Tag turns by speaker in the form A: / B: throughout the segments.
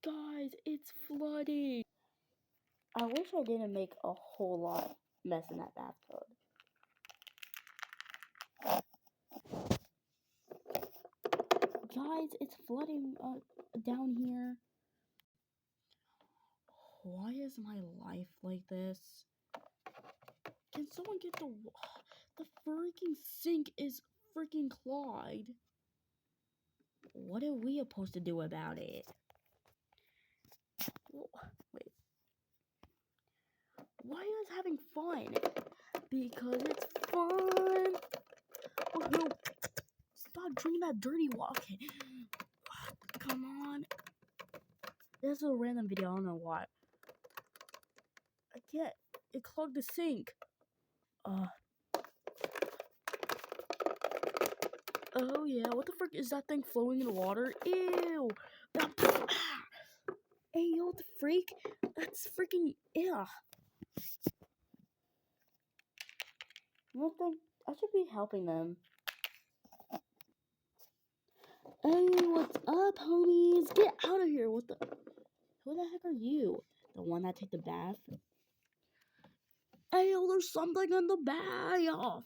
A: Guys, it's flooding. I wish I didn't make a whole lot mess in that bathtub. Guys, it's flooding down here. Why is my life like this? Can someone get the freaking sink is freaking clogged. What are we supposed to do about it? Wait. Why are you guys having fun? Because it's fun. Oh no! Stop drinking that dirty water. Come on. This is a random video. I don't know why. I can't. It clogged the sink. Oh yeah. What the frick is that thing flowing in the water? Ew. Hey, yo, what the freak? That's freaking ew. What the? I should be helping them. Hey, what's up, homies? Get out of here! What the? Who the heck are you? The one that took the bath? Hey, yo, there's something in the bath.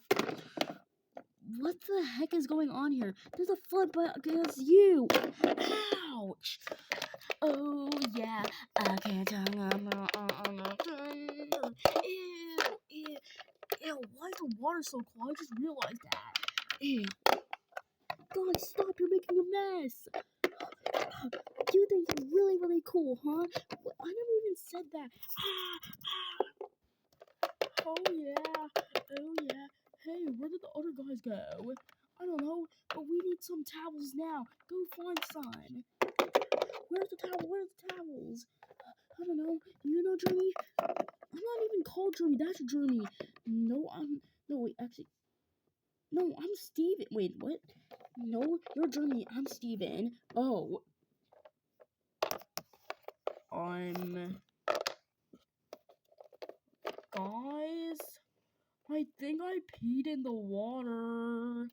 A: What the heck is going on here? There's a flood, but against you. Ouch! Oh yeah, I can't tell. Ew. Ew, why is the water so cold? I just realized that. Ew. God, stop, you're making a mess. You think you're really, really cool, huh? I never even said that. Oh, yeah. Hey, where did the other guys go? I don't know, but we need some towels now. Go find some. Where's the towels? I don't know. Do you know Jeremy? I'm not even called Jeremy. That's Jeremy. No, I'm Steven. Wait, what? No, you're Jeremy. I'm Steven. Oh. Guys, I think I peed in the water.